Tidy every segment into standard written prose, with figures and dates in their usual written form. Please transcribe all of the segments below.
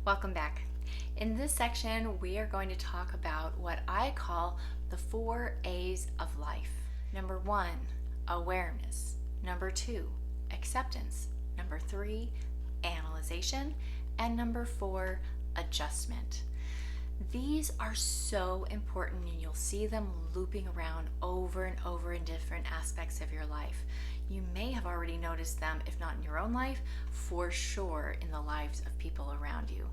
Welcome back. In this section, we are going to talk about what I call the 4 A's of life. Number 1, awareness. Number 2, acceptance. Number 3, analyzation. And number 4, adjustment. These are so important, and you'll see them looping around over and over in different aspects of your life. You may have already noticed them, if not in your own life, for sure in the lives of people around you.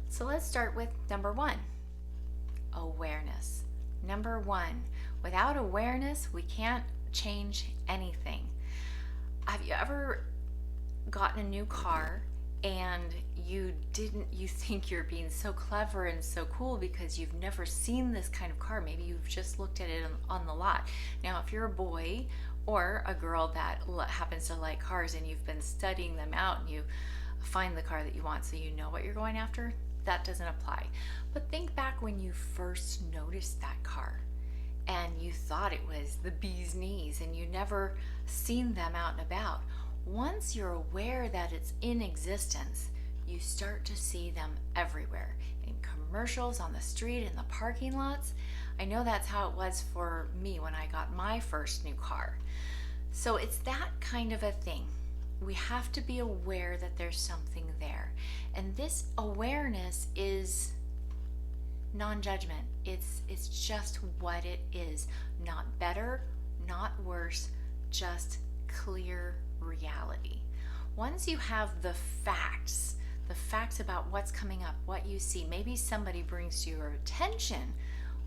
So let's start with number 1, awareness. Number 1, without awareness, we can't change anything. Have you ever gotten a new car and you think you're being so clever and so cool because you've never seen this kind of car? Maybe you've just looked at it on the lot. Now, if you're a boy or a girl that happens to like cars and you've been studying them out and you find the car that you want so you know what you're going after, that doesn't apply. But think back when you first noticed that car and you thought it was the bee's knees and you never seen them out and about. Once you're aware that it's in existence, you start to see them everywhere, in commercials, on the street, in the parking lots. I know that's how it was for me when I got my first new car. So it's that kind of a thing. We have to be aware that there's something there. And this awareness is non-judgment. It's just what it is. Not better, not worse, just clear reality. Once you have the facts about what's coming up, what you see, maybe somebody brings to your attention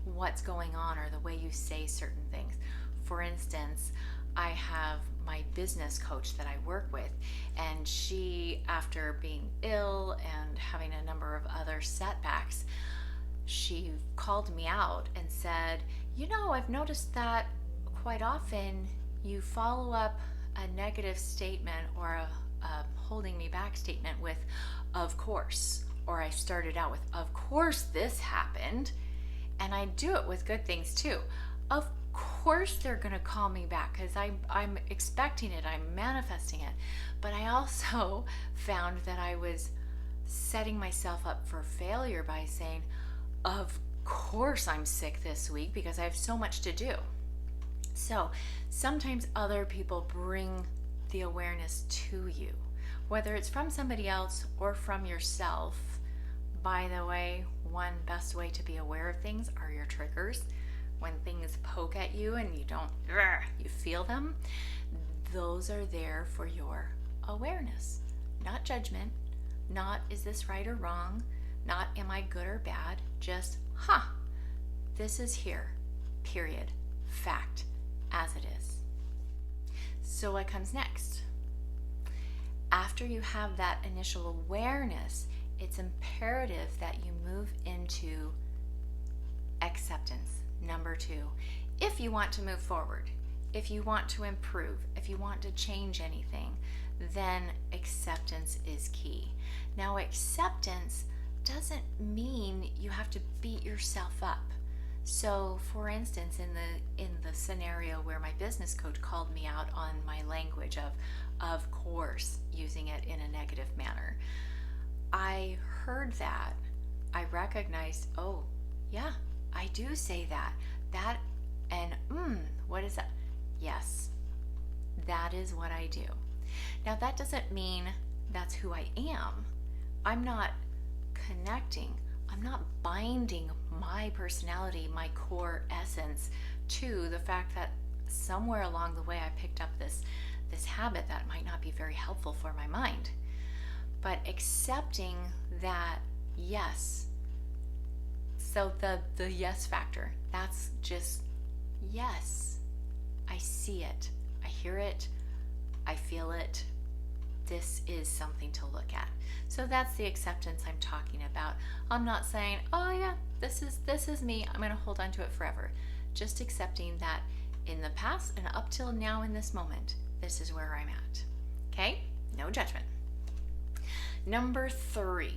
what's going on or the way you say certain things. For instance, I have my business coach that I work with, and she, after being ill and having a number of other setbacks, she called me out and said, I've noticed that quite often you follow up a negative statement or a holding me back statement with, of course, or I started out with, of course this happened. And I do it with good things too. Of course they're going to call me back because I'm expecting it, I'm manifesting it. But I also found that I was setting myself up for failure by saying, of course I'm sick this week because I have so much to do. So sometimes other people bring the awareness to you, whether it's from somebody else or from yourself. By the way, one best way to be aware of things are your triggers. When things poke at you and you feel them, those are there for your awareness. Not judgment, not is this right or wrong, not am I good or bad, just, this is here, period, fact, as it is. So what comes next? After you have that initial awareness, it's imperative that you move into acceptance. Number 2, if you want to move forward, if you want to improve, if you want to change anything, then acceptance is key. Now, acceptance doesn't mean you have to beat yourself up. So, for instance, in the scenario where my business coach called me out on my language of course, using it in a negative manner, I heard that. I recognized, oh, yeah, I do say that. What is that? Yes, that is what I do. Now, that doesn't mean that's who I am. I'm not connecting. I'm not binding my personality, my core essence to the fact that somewhere along the way I picked up this habit that might not be very helpful for my mind. But accepting that, yes. So the yes factor, that's just yes. I see it. I hear it. I feel it. This is something to look at. So that's the acceptance I'm talking about. I'm not saying, oh yeah, this is me. I'm going to hold on to it forever. Just accepting that in the past and up till now in this moment, this is where I'm at. Okay? No judgment. Number 3,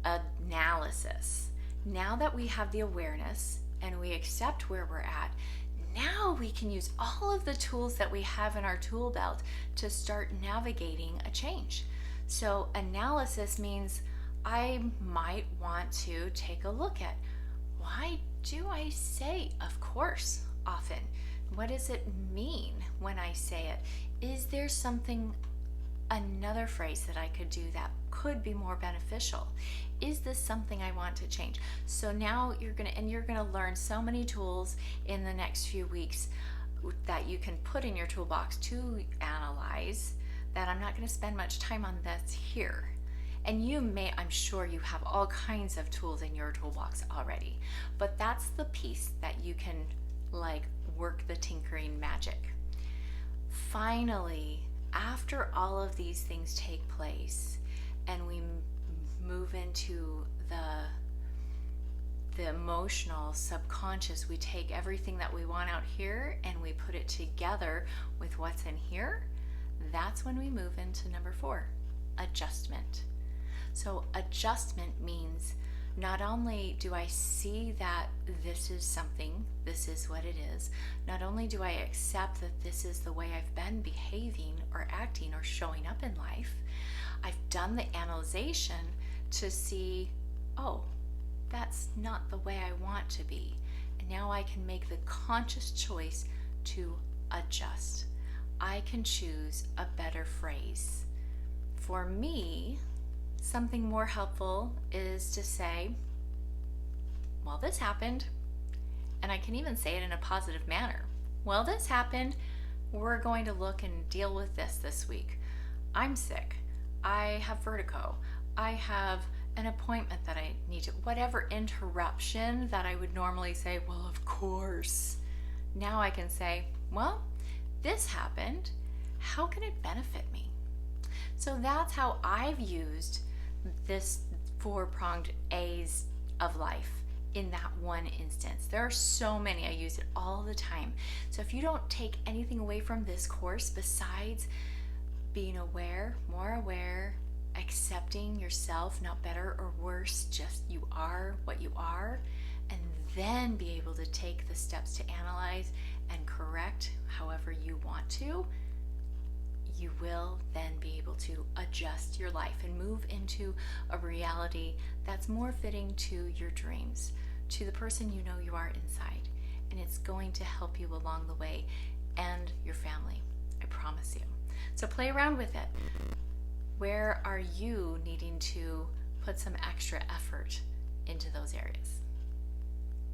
analysis. Now that we have the awareness and we accept where we're at, now we can use all of the tools that we have in our tool belt to start navigating a change. So analysis means I might want to take a look at, why do I say of course often? What does it mean when I say it? Is there another phrase that I could do that could be more beneficial? Is this something I want to change? So now you're gonna learn so many tools in the next few weeks that you can put in your toolbox to analyze, that I'm not gonna spend much time on this here. And I'm sure you have all kinds of tools in your toolbox already, but that's the piece that you can work the tinkering magic. Finally, after all of these things take place and we move into the emotional subconscious, we take everything that we want out here and we put it together with what's in here. That's when we move into number 4, adjustment. So adjustment means not only do I see that this is what it is, not only do I accept that this is the way I've been behaving or acting or showing up in life, I've done the analyzation to see, oh, that's not the way I want to be. And now I can make the conscious choice to adjust. I can choose a better phrase. For me, something more helpful is to say, well, this happened, and I can even say it in a positive manner. Well, this happened. We're going to look and deal with this week. I'm sick. I have vertigo. I have an appointment that I need to, whatever interruption that I would normally say, well, of course. Now I can say, well, this happened. How can it benefit me? So that's how I've used this 4-pronged A's of life in that one instance. There are so many. I use it all the time. So if you don't take anything away from this course besides being aware, more aware, accepting yourself, not better or worse, just you are what you are, and then be able to take the steps to analyze and correct however you want to, you will then be able to adjust your life and move into a reality that's more fitting to your dreams, to the person you know you are inside. And it's going to help you along the way and your family. I promise you. So play around with it. Where are you needing to put some extra effort into those areas?